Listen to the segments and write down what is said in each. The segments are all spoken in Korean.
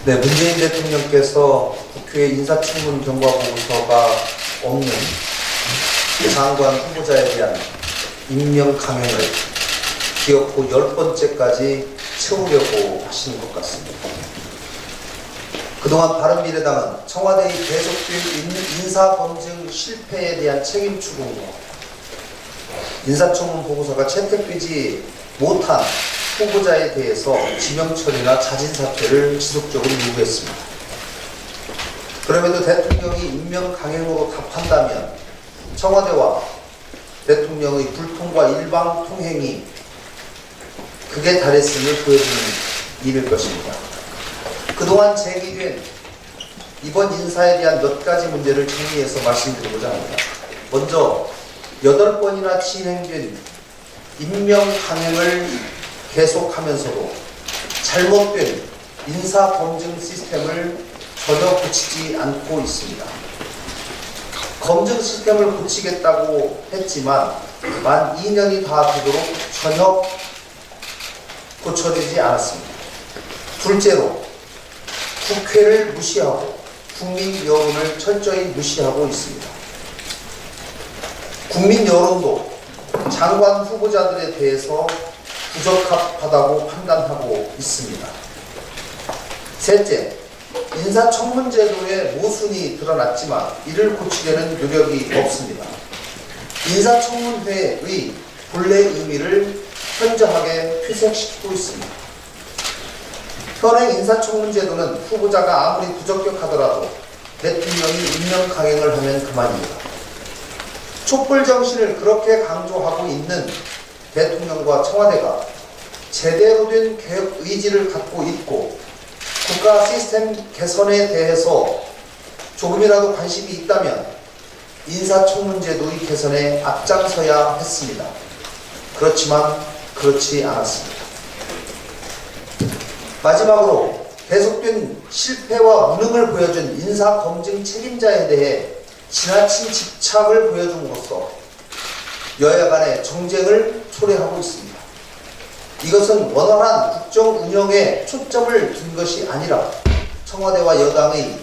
네, 문재인 대통령께서 국회 인사청문 경과 보고서가 없는 장관 후보자에 대한 임명 강행을 기어코 10번째까지 채우려고 하시는 것 같습니다. 그동안 바른미래당은 청와대의 계속된 인사검증 실패에 대한 책임 추궁과 인사청문 보고서가 채택되지 못한 후보자에 대해서 지명 처리나 자진 사퇴를 지속적으로 요구했습니다. 그럼에도 대통령이 임명 강행으로 답한다면 청와대와 대통령의 불통과 일방 통행이 극에 달했음을 보여주는 일일 것입니다. 그동안 제기된 이번 인사에 대한 몇 가지 문제를 정리해서 말씀드리고자 합니다. 먼저 8번이나 진행된 임명 강행을 계속하면서도 잘못된 인사검증 시스템을 전혀 고치지 않고 있습니다. 검증 시스템을 고치겠다고 했지만 만 2년이 다 되도록 전혀 고쳐지지 않았습니다. 둘째로 국회를 무시하고 국민 여론을 철저히 무시하고 있습니다. 국민 여론도 장관 후보자들에 대해서 부적합하다고 판단하고 있습니다. 셋째, 인사청문제도의 모순이 드러났지만 이를 고치려는 노력이 없습니다. 인사청문회의 본래 의미를 현저하게 퇴색시키고 있습니다. 현행 인사청문제도는 후보자가 아무리 부적격하더라도 대통령이 임명 강행을 하면 그만입니다. 촛불 정신을 그렇게 강조하고 있는 대통령과 청와대가 제대로 된 개혁 의지를 갖고 있고 국가 시스템 개선에 대해서 조금이라도 관심이 있다면 인사청문제도의 개선에 앞장서야 했습니다. 그렇지만 그렇지 않았습니다. 마지막으로 계속된 실패와 무능을 보여준 인사검증 책임자에 대해 지나친 집착을 보여줌으로써 여야 간의 정쟁을 초래하고 있습니다. 이것은 원활한 국정 운영에 초점을 둔 것이 아니라 청와대와 여당의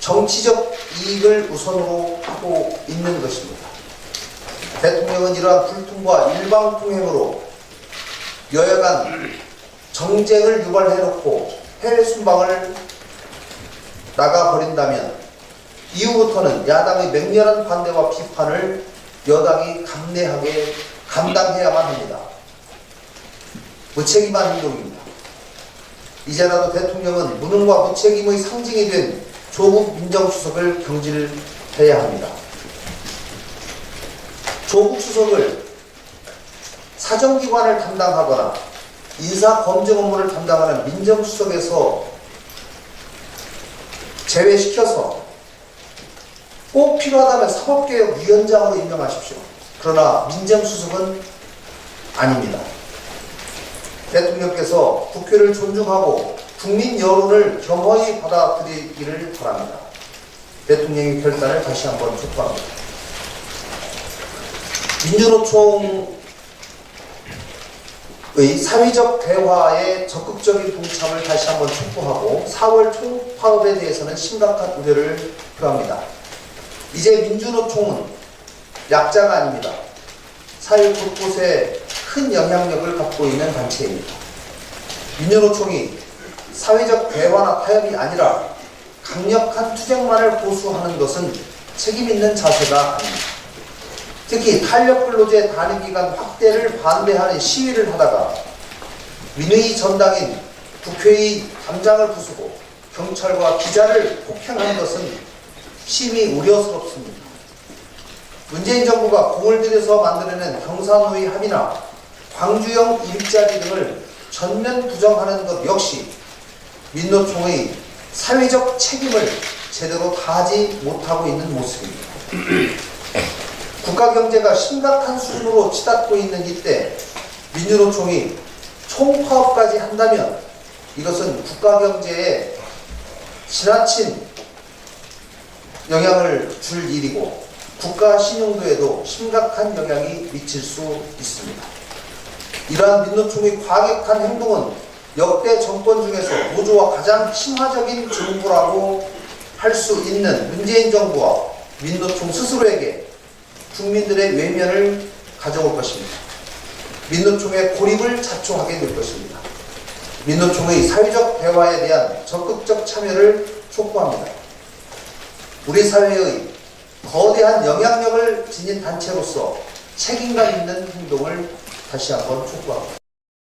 정치적 이익을 우선으로 하고 있는 것입니다. 대통령은 이러한 불통과 일방통행으로 여야 간 정쟁을 유발해놓고 해외 순방을 나가버린다면 이후부터는 야당의 맹렬한 반대와 비판을 여당이 감내하게 감당해야만 합니다. 무책임한 행동입니다. 이제라도 대통령은 무능과 무책임의 상징이 된 조국 민정수석을 경질해야 합니다. 조국 수석을 사정기관을 담당하거나 인사검증 업무를 담당하는 민정수석에서 제외시켜서 꼭 필요하다면 사법개혁위원장으로 임명하십시오. 그러나 민정수석은 아닙니다. 대통령께서 국회를 존중하고 국민 여론을 겸허히 받아들이기를 바랍니다. 대통령의 결단을 다시 한번 촉구합니다. 민주노총의 사회적 대화에 적극적인 동참을 다시 한번 촉구하고 4월 총파업에 대해서는 심각한 우려를 표합니다. 이제 민주노총은 약자가 아닙니다. 사회 곳곳에 큰 영향력을 갖고 있는 단체입니다. 민주노총이 사회적 대화나 타협이 아니라 강력한 투쟁만을 고수하는 것은 책임있는 자세가 아닙니다. 특히 탄력근로제 단위기간 확대를 반대하는 시위를 하다가 민의 전당인 국회의 담장을 부수고 경찰과 기자를 폭행한 것은 심히 우려스럽습니다. 문재인 정부가 공을 들여서 만들어낸 경사노위 합의나 광주형 일자리 등을 전면 부정하는 것 역시 민노총의 사회적 책임을 제대로 다하지 못하고 있는 모습입니다. 국가 경제가 심각한 수준으로 치닫고 있는 이때 민주노총이 총파업까지 한다면 이것은 국가 경제에 지나친 영향을 줄 일이고 국가 신용도에도 심각한 영향이 미칠 수 있습니다. 이러한 민노총의 과격한 행동은 역대 정권 중에서 노조와 가장 친화적인 정부라고 할 수 있는 문재인 정부와 민노총 스스로에게 국민들의 외면을 가져올 것입니다. 민노총의 고립을 자초하게 될 것입니다. 민노총의 사회적 대화에 대한 적극적 참여를 촉구합니다. 우리 사회의 거대한 영향력을 지닌 단체로서 책임감 있는 행동을 다시 한번 촉구합니다.